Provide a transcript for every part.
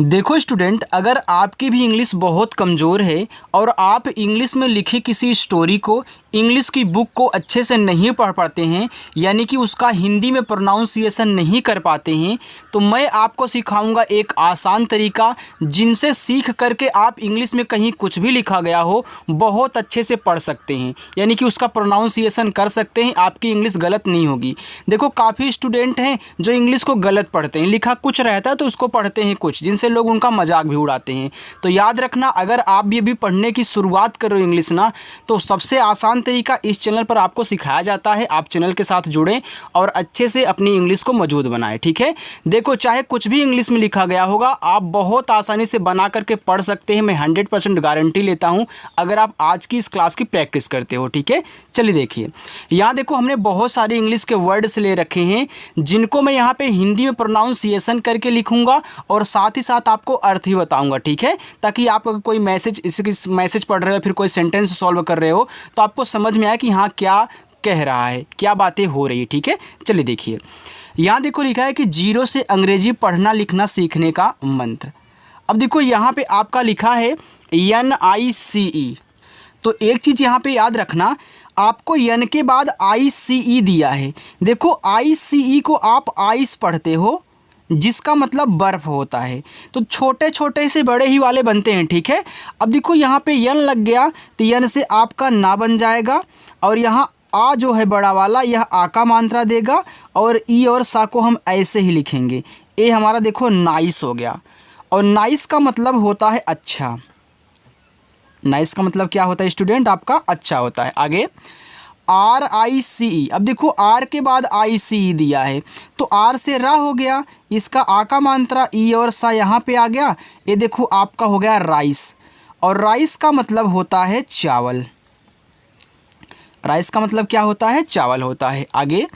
देखो स्टूडेंट, अगर आपकी भी इंग्लिश बहुत कमज़ोर है और आप इंग्लिश में लिखी किसी स्टोरी को, इंग्लिश की बुक को अच्छे से नहीं पढ़ पाते हैं, यानी कि उसका हिंदी में प्रोनाउंसिएशन नहीं कर पाते हैं, तो मैं आपको सिखाऊंगा एक आसान तरीका जिनसे सीख करके आप इंग्लिश में कहीं कुछ भी लिखा गया हो बहुत अच्छे से पढ़ सकते हैं, यानी कि उसका प्रोनाउंसिएशन कर सकते हैं, आपकी इंग्लिश गलत नहीं होगी। देखो, काफ़ी स्टूडेंट हैं जो इंग्लिश को गलत पढ़ते हैं, लिखा कुछ रहता है तो उसको पढ़ते हैं कुछ, जिनसे लोग उनका मजाक भी उड़ाते हैं। तो याद रखना, अगर आप भी अभी पढ़ने की शुरुआत कर रहे हो इंग्लिश ना, तो सबसे आसान तरीका इस चैनल पर आपको सिखाया जाता है। आप चैनल के साथ जुड़ें और अच्छे से अपनी इंग्लिश को मजबूत बनाएं, ठीक है। देखो, चाहे कुछ भी इंग्लिश में लिखा गया होगा, आप बहुत आसानी से बना करके पढ़ सकते हैं। मैं 100% गारंटी लेता हूं अगर आप आज की इस क्लास की प्रैक्टिस करते हो, ठीक है। चलिए देखिए, यहाँ देखो हमने बहुत सारे इंग्लिश के वर्ड्स ले रखे हैं जिनको मैं यहाँ पे हिंदी में प्रोनाउंसिएशन करके लिखूंगा और साथ ही साथ आपको अर्थ भी बताऊंगा, ठीक है, ताकि आप अगर कोई मैसेज पढ़ रहे हो, फिर कोई सेंटेंस सॉल्व कर रहे हो, तो आपको समझ में आए कि हाँ क्या कह रहा है, क्या बातें हो रही है, ठीक है। चलिए देखिए, यहाँ देखो लिखा है कि 0 से अंग्रेजी पढ़ना लिखना सीखने का मंत्र। अब देखो यहाँ पे आपका लिखा है NICE, तो एक चीज़ यहाँ पे याद रखना, आपको यन के बाद ICE दिया है। देखो, ICE को आप आइस पढ़ते हो, जिसका मतलब बर्फ़ होता है, तो छोटे छोटे से बड़े ही वाले बनते हैं, ठीक है। अब देखो यहाँ पे यन लग गया तो यन से आपका ना बन जाएगा, और यहाँ आ जो है बड़ा वाला, यह आ का मात्रा देगा, और ई और सा को हम ऐसे ही लिखेंगे। ए हमारा देखो नाइस हो गया, और नाइस का मतलब होता है अच्छा। नाइस का मतलब क्या होता है स्टूडेंट? आपका अच्छा होता है। आगे RICE, अब देखो आर के बाद ICE दिया है, तो आर से रा हो गया, इसका आ का मात्रा ई और सा यहाँ पे आ गया, ये देखो आपका हो गया राइस, और राइस का मतलब होता है चावल। राइस का मतलब क्या होता है? चावल होता है। आगे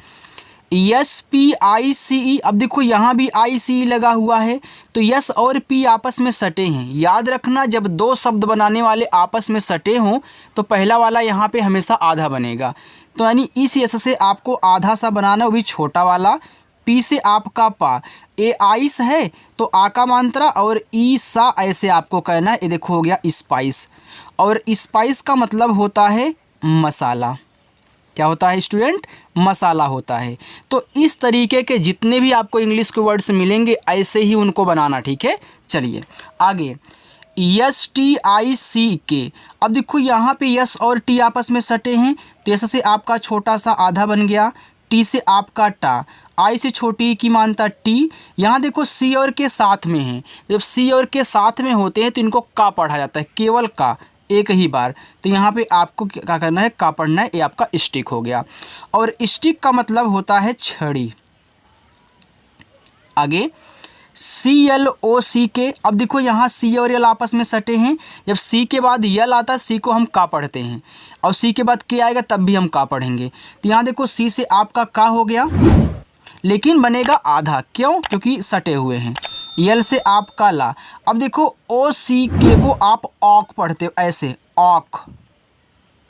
SPICE, अब देखो यहाँ भी ICE लगा हुआ है, तो यस और पी आपस में सटे हैं। याद रखना, जब दो शब्द बनाने वाले आपस में सटे हों तो पहला वाला यहाँ पे हमेशा आधा बनेगा, तो यानी इस यस से आपको आधा सा बनाना, वो भी छोटा वाला। पी से आपका पा, ए आइस है तो आ का मात्रा, और ई सा ऐसे आपको कहना है। ये देखो हो गया स्पाइस, और स्पाइस का मतलब होता है मसाला। क्या होता है स्टूडेंट? मसाला होता है। तो इस तरीके के जितने भी आपको इंग्लिश के वर्ड्स मिलेंगे ऐसे ही उनको बनाना, ठीक है। चलिए आगे STICK, अब देखो यहाँ पे यस और टी आपस में सटे हैं, तो यस से आपका छोटा सा आधा बन गया, टी से आपका टा, आई से छोटी की मानता टी। यहाँ देखो सी और के साथ में है, जब सी और के साथ में होते हैं तो इनको का पढ़ा जाता है, केवल का, एक ही बार। तो यहाँ पे आपको क्या करना है? का पढ़ना है। ये आपका स्टिक हो गया, और स्टिक का मतलब होता है छड़ी। आगे CLOCK, अब देखो यहाँ सी और यल आपस में सटे हैं, जब सी के बाद यल आता है सी को हम का पढ़ते हैं, और सी के बाद के आएगा तब भी हम का पढ़ेंगे। तो यहाँ देखो सी से आपका का हो गया, लेकिन बनेगा आधा, क्यों? क्योंकि सटे हुए हैं। यल से आपका ला, अब देखो OCK को आप ऑक पढ़ते हो, ऐसे ऑक,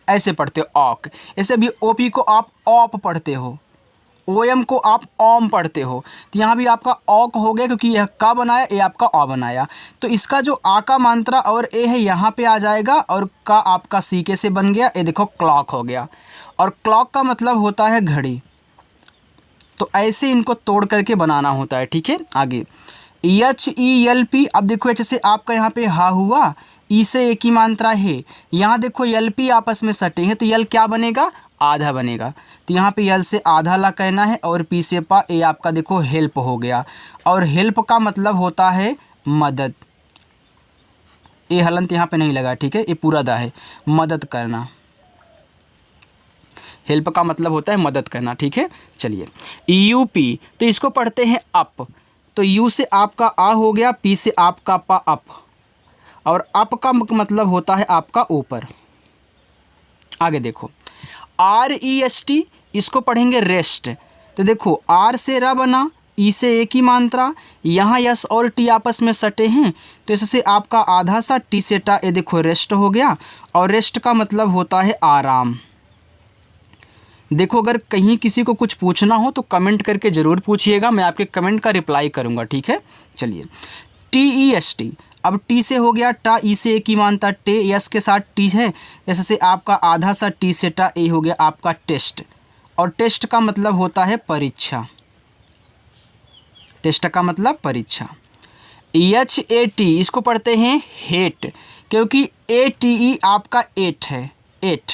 ऐसे पढ़ते हो ऑक। ऐसे भी OP को आप ऑप पढ़ते हो, OM को आप ओम पढ़ते हो। तो यहाँ भी आपका ऑक हो गया, क्योंकि यह का बनाया, ये आपका ऑ बनाया। तो इसका जो आ का मात्रा और ए है यहाँ पे आ जाएगा, और का आपका CK से बन गया। ये देखो क्लॉक हो गया, और क्लॉक का मतलब होता है घड़ी। तो ऐसे इनको तोड़ करके बनाना होता है, ठीक है। आगे HELP, अब देखो एच से आपका यहाँ पे हा हुआ, ई से एक ही मात्रा है, यहाँ देखो LP आपस में सटे हैं, तो यल क्या बनेगा? आधा बनेगा। तो यहाँ पे यल से आधा ला कहना है, और पी से पा, ए आपका देखो हेल्प हो गया, और हेल्प का मतलब होता है मदद। ए हलंत यहाँ पे नहीं लगा, ठीक है, ये पूरा दा है, मदद करना। हेल्प का मतलब होता है मदद करना, ठीक है। चलिए UP, तो इसको पढ़ते हैं अप, तो यू से आपका आ हो गया, पी से आपका पा अप, और अप का मतलब होता है आपका ऊपर। आगे देखो REST, इसको पढ़ेंगे रेस्ट, तो देखो आर से रा बना, ई से एक ही मात्रा, यहाँ यस और टी आपस में सटे हैं, तो इससे आपका आधा सा, टी से टा, ये देखो रेस्ट हो गया, और रेस्ट का मतलब होता है आराम। देखो, अगर कहीं किसी को कुछ पूछना हो तो कमेंट करके ज़रूर पूछिएगा, मैं आपके कमेंट का रिप्लाई करूँगा, ठीक है। चलिए TEST, अब टी से हो गया टा, ई से ए की मानता टे, यस के साथ टी है, जैसे से आपका आधा सा टी से टा, ए हो गया आपका टेस्ट, और टेस्ट का मतलब होता है परीक्षा, टेस्ट का मतलब परीक्षा। HAT इसको पढ़ते हैं हेट, क्योंकि ATE आपका एट है, एट,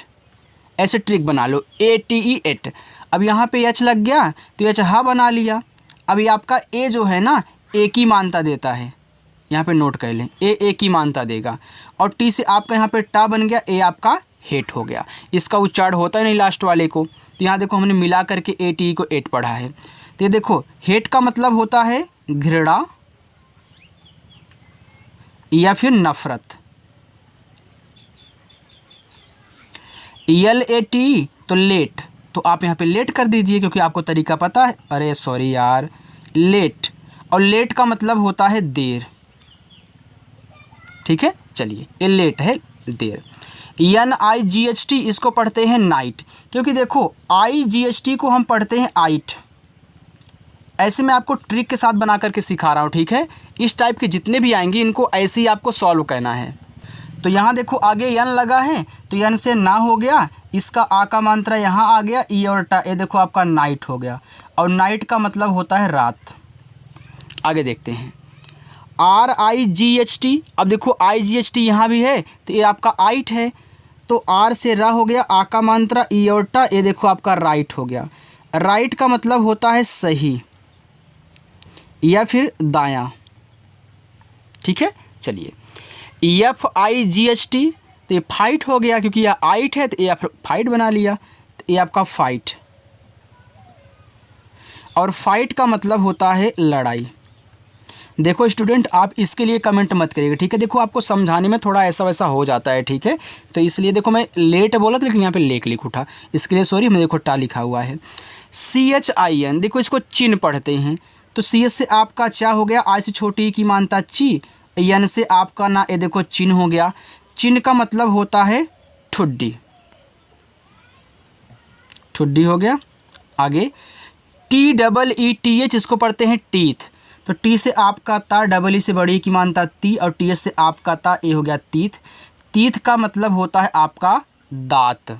ऐसे ट्रिक बना लो, ATE एट। अब यहाँ पे H लग गया तो H हा बना लिया। अब ये आपका A जो है ना, ए की मानता देता है, यहाँ पे नोट कर लें, ए की मानता देगा, और टी से आपका यहाँ पे टा बन गया, ए आपका हेट हो गया। इसका उच्चारण होता ही नहीं लास्ट वाले को, तो यहाँ देखो हमने मिला करके ATE को एट पढ़ा है। तो ये देखो हेट का मतलब होता है घृणा या फिर नफरत। LAT तो लेट, तो आप यहाँ पे लेट कर दीजिए क्योंकि आपको तरीका पता है। अरे सॉरी यार, लेट, और लेट का मतलब होता है देर, ठीक है। चलिए ये लेट है, देर। NIGHT इसको पढ़ते हैं नाइट, क्योंकि देखो IGHT को हम पढ़ते हैं आइट। ऐसे मैं आपको ट्रिक के साथ बना करके सिखा रहा हूँ, ठीक है। इस टाइप के जितने भी आएंगे इनको ऐसे ही आपको सॉल्व करना है। तो यहाँ देखो आगे यन लगा है, तो यन से ना हो गया, इसका आ का मात्रा यहाँ आ गया, ई और टा, ये देखो आपका नाइट हो गया, और नाइट का मतलब होता है रात। आगे देखते हैं RIGHT, अब देखो IGHT यहाँ भी है, तो ये आपका आइट है, तो आर से रा हो गया, आ का मात्रा ई और टा, ये देखो आपका राइट हो गया। राइट का मतलब होता है सही या फिर दायां, ठीक है। चलिए FIGHT, तो ये फाइट हो गया, क्योंकि यह आइट है तो ये फाइट बना लिया, तो ये आपका फाइट, और फाइट का मतलब होता है लड़ाई। देखो स्टूडेंट, आप इसके लिए कमेंट मत करिएगा, ठीक है। देखो आपको समझाने में थोड़ा ऐसा वैसा हो जाता है, ठीक है। तो इसलिए देखो मैं लेट बोला था, लेकिन यहाँ पे लेक लिख उठा, इसके लिए सॉरी। मैं देखो टा लिखा हुआ है। CHIN, देखो इसको चिन्ह पढ़ते हैं, तो CH से आपका चा हो गया, आई से छोटी की मानता ची, यन से आपका ना, ये देखो चिन्ह हो गया। चिन्ह का मतलब होता है ठुड्डी, ठुड्डी हो गया। आगे TEETH इसको पढ़ते हैं टीथ, तो टी से आपका ता, डबल ई से बड़ी की मानता ती, और TH से आपका ता, ए हो गया तीथ। तीथ का मतलब होता है आपका दांत,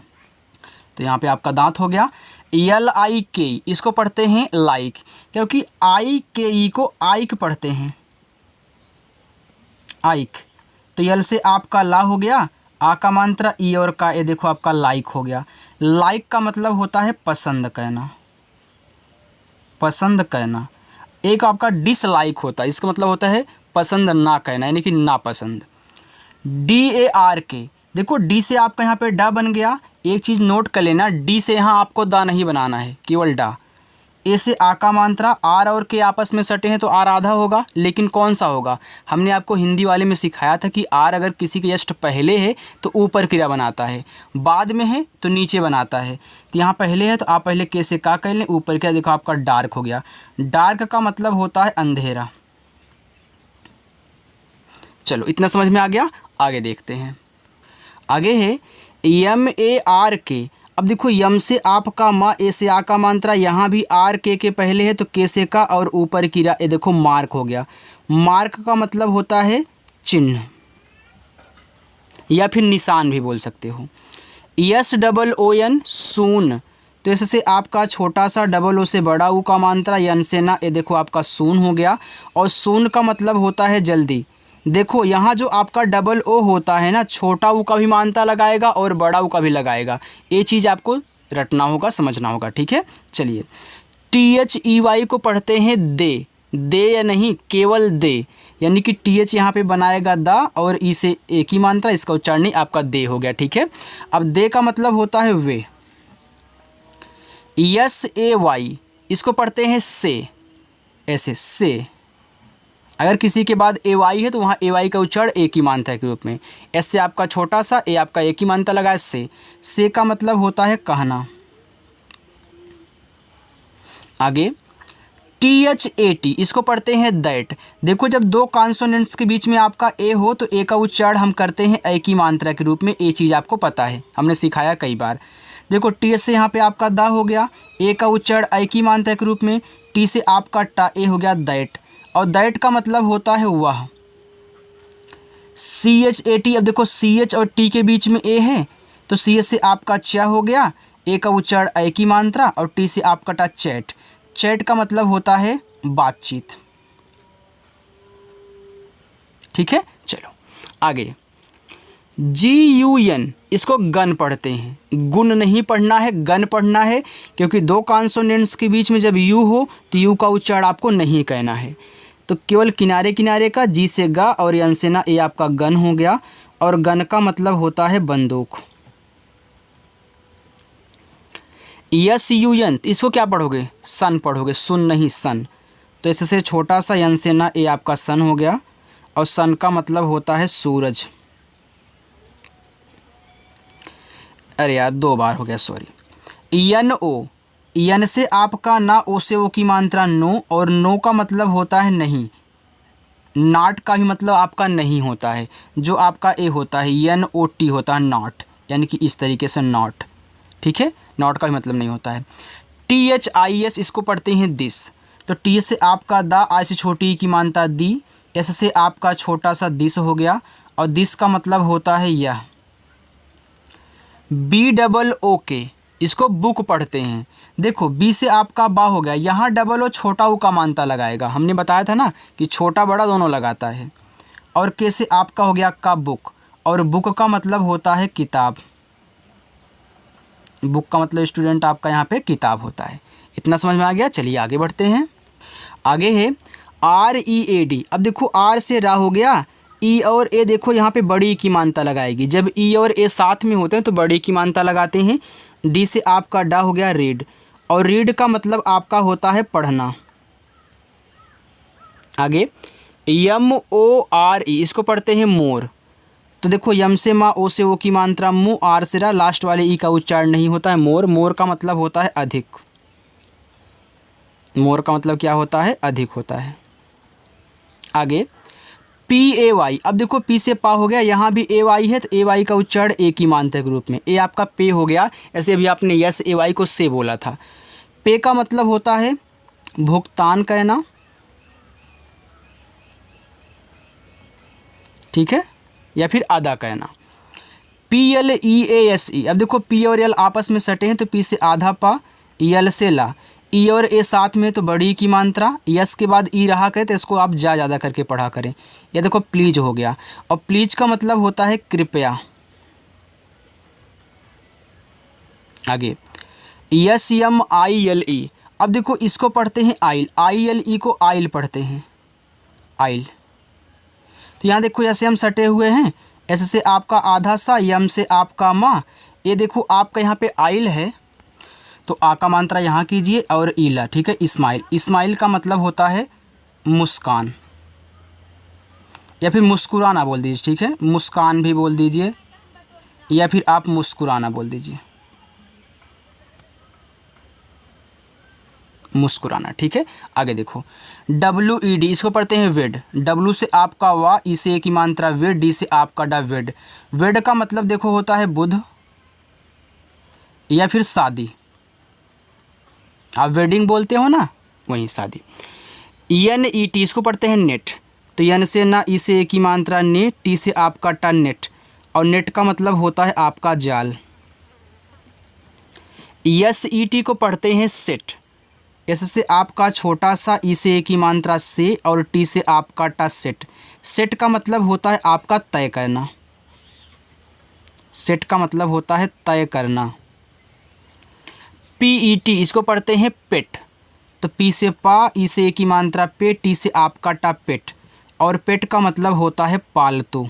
तो यहाँ पे आपका दांत हो गया। LIK इसको पढ़ते हैं लाइक, क्योंकि IKE को आइक पढ़ते हैं, आइक। तो यल से आपका ला हो गया, आ का मात्रा ई और का, ये देखो आपका लाइक हो गया। लाइक का मतलब होता है पसंद करना, पसंद करना। एक आपका डिसलाइक होता है, इसका मतलब होता है पसंद ना करना, यानी कि नापसंद। DARK, देखो डी से आपका यहाँ पे डा बन गया। एक चीज़ नोट कर लेना, डी से यहाँ आपको दा नहीं बनाना है, केवल डा। ए से आ का मात्रा, आर और के आपस में सटे हैं तो आर आधा होगा, लेकिन कौन सा होगा? हमने आपको हिंदी वाले में सिखाया था कि आर अगर किसी के जस्ट पहले है तो ऊपर क्रिया बनाता है, बाद में है तो नीचे बनाता है। तो यहाँ पहले है तो आप पहले के से का कर लें, ऊपर क्या, देखो आपका डार्क हो गया। डार्क का मतलब होता है अंधेरा। चलो इतना समझ में आ गया, आगे देखते हैं। आगे है MARK। अब देखो यम से आपका मा, ए से आ का मात्रा, यहाँ भी आर के पहले है तो के से का, और ऊपर की रा, ये देखो मार्क हो गया। मार्क का मतलब होता है चिन्ह या फिर निशान भी बोल सकते हो। SOON सून, तो इससे आपका छोटा सा डबल ओ से बड़ा ऊ का मात्रा, यन से ना, ये देखो आपका सून हो गया। और सून का मतलब होता है जल्दी। देखो यहाँ जो आपका डबल ओ होता है ना, छोटा ऊ का भी मानता लगाएगा और बड़ा ऊ का भी लगाएगा। ये चीज़ आपको रटना होगा, समझना होगा, ठीक है। चलिए THEY को पढ़ते हैं दे, दे या नहीं केवल दे, यानी कि TH यहाँ पे बनाएगा दा और ई से एक ही मात्रा, इसका उच्चारण नहीं, आपका दे हो गया, ठीक है। अब दे का मतलब होता है वे। SAY इसको पढ़ते हैं से, ऐसे से। अगर किसी के बाद AY है तो वहाँ AY का उच्चारण एक ही मात्रा के रूप में। एस से आपका छोटा सा, ए आपका एक ही मात्रा लगा है से का मतलब होता है कहना। आगे THAT इसको पढ़ते हैं दैट। देखो जब दो कॉन्सोनेंट्स के बीच में आपका ए हो तो ए का उच्चारण हम करते हैं एक ही मात्रा के रूप में। ये चीज़ आपको पता है, हमने सिखाया कई बार। देखो TH से यहाँ पे आपका दा हो गया, ए का उच्चारण एक ही मात्रा के रूप में। टी से आपका टा, ए हो गया दैट, और दैट का मतलब होता है वह। CHAT, अब देखो CH और T के बीच में A है तो CH से आपका च हो गया, A का उच्चारण ऐ की मात्रा और T से आपका टा चैट। चैट का मतलब होता है बातचीत। ठीक है, चलो आगे। GUN, इसको गन पढ़ते हैं, गुण नहीं पढ़ना है, गन पढ़ना है, क्योंकि दो कॉन्सोनेंट्स के बीच में जब यू हो तो यू का उच्चारण आपको नहीं कहना है। तो केवल किनारे किनारे का जी से गा और यन से ना, ये आपका गन हो गया। और गन का मतलब होता है बंदूक। SUN, इसको क्या पढ़ोगे? सन पढ़ोगे, सुन नहीं सन। तो इससे छोटा सा यन से ना, ये आपका सन हो गया। और सन का मतलब होता है सूरज। अरे यार 2 बार हो गया, सॉरी। NO, यन से आपका ना, ओ से ओ की मात्रा नो, और नो का मतलब होता है नहीं। नाट का भी मतलब आपका नहीं होता है, जो आपका ए होता है NOT होता है नॉट, यानी कि इस तरीके से नॉट। ठीक है, नॉट का भी मतलब नहीं होता है। THIS, इसको पढ़ते हैं दिस। तो T से आपका दा, आई से छोटी की मानता दी, एस से आपका छोटा सा दिस हो गया। और दिस का मतलब होता है यह। BOOK, इसको बुक पढ़ते हैं। देखो बी से आपका बा हो गया, यहाँ डबल ओ छोटा ऊ का मानता लगाएगा, हमने बताया था ना कि छोटा बड़ा दोनों लगाता है। और के से आपका हो गया का बुक, और बुक का मतलब होता है किताब। बुक का मतलब स्टूडेंट आपका यहाँ पे किताब होता है। इतना समझ में आ गया? चलिए आगे बढ़ते हैं। आगे है READ। अब देखो आर से रा हो गया, ई और ए देखो यहाँ पे बड़ी की मानता लगाएगी। जब ई और ए साथ में होते हैं तो बड़ी की मानता लगाते हैं। डी से आपका डा हो गया रीड, और रीड का मतलब आपका होता है पढ़ना। आगे MORE, इसको पढ़ते हैं मोर। तो देखो यम से मा, ओ से ओ की मात्रा मु, आर से रा, लास्ट वाले ई का उच्चारण नहीं होता है मोर। मोर का मतलब होता है अधिक। मोर का मतलब क्या होता है? अधिक होता है। आगे PAY, अब देखो पी से पा हो गया, यहाँ भी AY है तो AY का उच्चारण ए की मात्रा के रूप में, ए आपका पे हो गया। ऐसे अभी आपने यस AY को से बोला था। पे का मतलब होता है भुगतान कहना। ठीक है, या फिर अदा कहना। PLEASE, अब देखो पी और एल आपस में सटे हैं तो पी से आधा पा, यल से ला, ई और ए साथ में तो बड़ी की मात्रा, यस के बाद ई रहा करे तो इसको आप ज़्यादा करके पढ़ा करें। ये देखो प्लीज हो गया, और प्लीज का मतलब होता है कृपया। आगे SMILE, अब देखो इसको पढ़ते हैं आइल, ILE को आइल पढ़ते हैं, आइल। तो यहाँ देखो ऐसे हम सटे हुए हैं, ऐसे से आपका आधा सा, यम से आपका माँ, ये देखो आपका यहाँ पे आइल है तो आ का मात्रा यहाँ कीजिए, और ईला। ठीक है, इस्माइल। इस्माइल का मतलब होता है मुस्कान, या फिर मुस्कुराना बोल दीजिए। ठीक है, मुस्कान भी बोल दीजिए, या फिर आप मुस्कुराना बोल दीजिए, मुस्कुराना। ठीक है, आगे देखो WED, इसको पढ़ते हैं वेड। W से आपका वा, ई से की मात्रा वेड, डी से आपका डा वेड। वेड का मतलब देखो होता है बुध या फिर शादी। आप वेडिंग बोलते हो ना, वही शादी। NET, इसको पढ़ते हैं नेट। तो यन से ना, ई से की मात्रा ने, टी से आपका टा नेट, और नेट का मतलब होता है आपका जाल। SET को पढ़ते हैं सेट। एस से आपका छोटा सा, ई से की मात्रा से, और टी से आपका टा सेट। सेट का मतलब होता है आपका तय करना। सेट का मतलब होता है तय करना। PET, इसको पढ़ते हैं पेट। तो पी से पा, ई से की मात्रा पे, टी से आपका टा पेट, और पेट का मतलब होता है पालतू।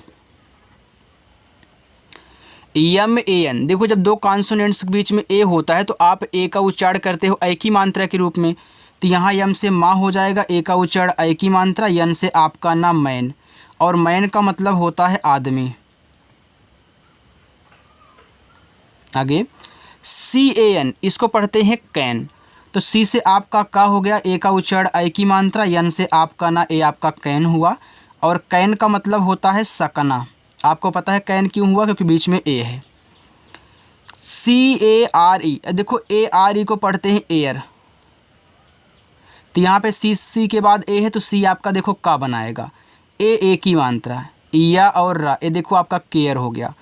MAN, देखो जब दो कॉन्सोनेंट्स के बीच में ए होता है तो आप ए का उच्चारण करते हो ऐ की मात्रा के रूप में। तो यहाँ यम से माँ हो जाएगा, ए का उच्चारण ऐ की मात्रा, यन से आपका नाम मैन, और मैन का मतलब होता है आदमी। आगे CAN, इसको पढ़ते हैं कैन। तो सी से आपका का हो गया, ए का उच्चारण ऐ की मात्रा, यन से आपका ना, ए आपका कैन हुआ, और कैन का मतलब होता है सकना। आपको पता है कैन क्यों हुआ? क्योंकि बीच में ए है। CARE, देखो ARE को पढ़ते हैं एयर। तो यहाँ पे सी के बाद ए है तो सी आपका देखो का बनाएगा, ए की मात्रा है, या और रा, ये देखो आपका केयर हो गया।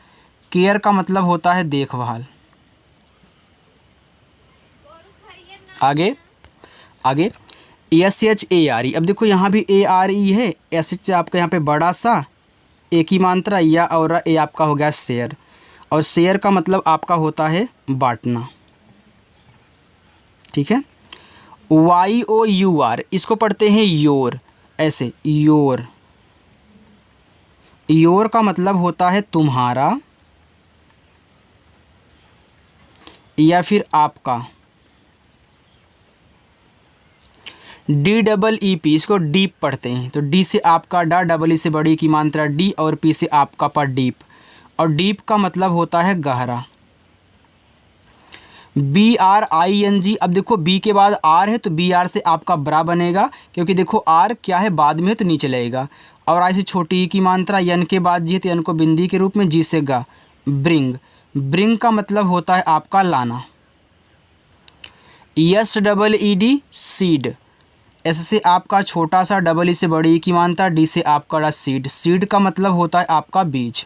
केयर का मतलब होता है देखभाल। आगे आगे SHARE, अब देखो यहाँ भी ARE है, एस से आपका यहाँ पे बड़ा सा एक ही मात्रा, या और ए आपका हो गया शेयर, और शेयर का मतलब आपका होता है बांटना। ठीक है। YOUR, इसको पढ़ते हैं योर, ऐसे योर। योर का मतलब होता है तुम्हारा या फिर आपका। DEEP, इसको डीप पढ़ते हैं, तो डी से आपका डा, डबल ई से बड़ी की मात्रा डी, और पी से आपका पर डीप, और डीप का मतलब होता है गहरा। BRING, अब देखो बी के बाद आर है तो BR से आपका ब्रा बनेगा, क्योंकि देखो आर क्या है बाद में है तो नीचे लगेगा, और आई से छोटी ई की मात्रा, यन के बाद जी तो यन को बिंदी के रूप में, जी से गा, ब्रिंग। ब्रिंग का मतलब होता है आपका लाना। SEED, सीड, एस से आपका छोटा सा, डबल ई से बड़ी ई की मात्रा, डी से आपका सीड। सीड का मतलब होता है आपका बीज।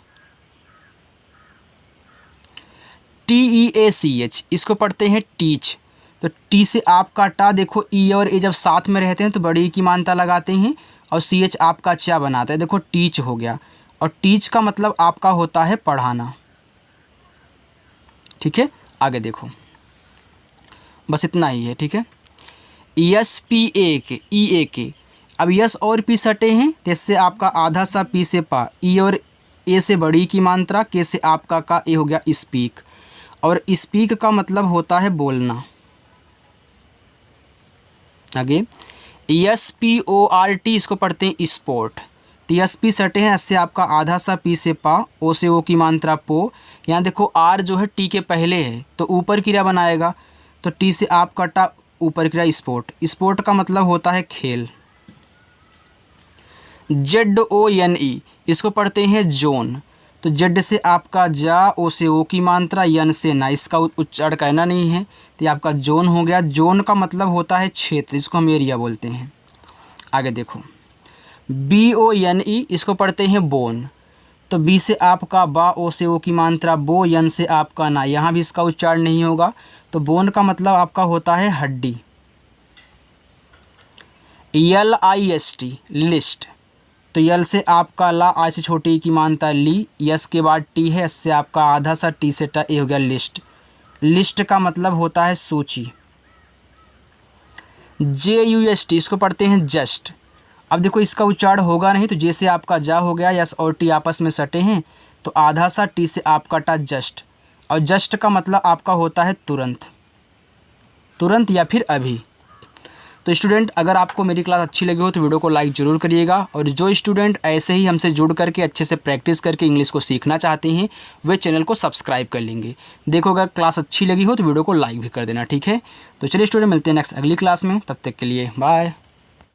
TEACH, इसको पढ़ते हैं टीच, तो टी से आपका टा, देखो ई और ए जब साथ में रहते हैं तो बड़ी ई की मात्रा लगाते हैं, और CH आपका चा बनाता है, देखो टीच हो गया। और टीच का मतलब आपका होता है पढ़ाना। ठीक है, आगे देखो, बस इतना ही है। ठीक है। ESPAK, अब यस और पी सटे हैं, तो इससे आपका आधा सा पी से पा, ई और ए से बड़ी की मात्रा, के से आपका का, ए हो गया स्पीक, और स्पीक का मतलब होता है बोलना। आगे SPORT, इसको पढ़ते हैं स्पोर्ट, तो SP सटे हैं, इससे आपका आधा सा पी से पा, ओ से ओ की मात्रा पो, यहाँ देखो आर जो है टी के पहले है तो ऊपर क्रिया बनाएगा, तो टी से आपका टा, ऊपर क्रिया स्पोर्ट। स्पोर्ट का मतलब होता है खेल। ZONE, इसको पढ़ते हैं जोन, तो जेड से आपका जा, ओ से ओ की मात्रा, यन से ना, इसका उच्चारण करना नहीं है, तो ये आपका जोन हो गया। जोन का मतलब होता है क्षेत्र, इसको हम एरिया बोलते हैं। आगे देखो BONE, इसको पढ़ते हैं बोन, तो बी से आपका बा, ओ से ओ की मात्रा बो, यन से आपका ना, यहाँ भी इसका उच्चारण नहीं होगा, तो बोन का मतलब आपका होता है हड्डी। LIST, लिस्ट, तो यल से आपका ला, आई से छोटी की मात्रा ली, यस के बाद टी है, इससे आपका आधा सा टी से टा, ए हो गया लिस्ट। लिस्ट का मतलब होता है सूची। JUST, इसको पढ़ते हैं जस्ट, अब देखो इसका उच्चारण होगा नहीं, तो जैसे आपका जा हो गया, यस और टी आपस में सटे हैं, तो आधा सा टी से आपका टा जस्ट, और जस्ट का मतलब आपका होता है तुरंत, तुरंत या फिर अभी। तो स्टूडेंट, अगर आपको मेरी क्लास अच्छी लगी हो तो वीडियो को लाइक ज़रूर करिएगा, और जो स्टूडेंट ऐसे ही हमसे जुड़ करके अच्छे से प्रैक्टिस करके इंग्लिश को सीखना चाहते हैं वे चैनल को सब्सक्राइब कर लेंगे। देखो, अगर क्लास अच्छी लगी हो तो वीडियो को लाइक भी कर देना। ठीक है, तो चलिए स्टूडेंट, मिलते हैं नेक्स्ट अगली क्लास में, तब तक के लिए बाय।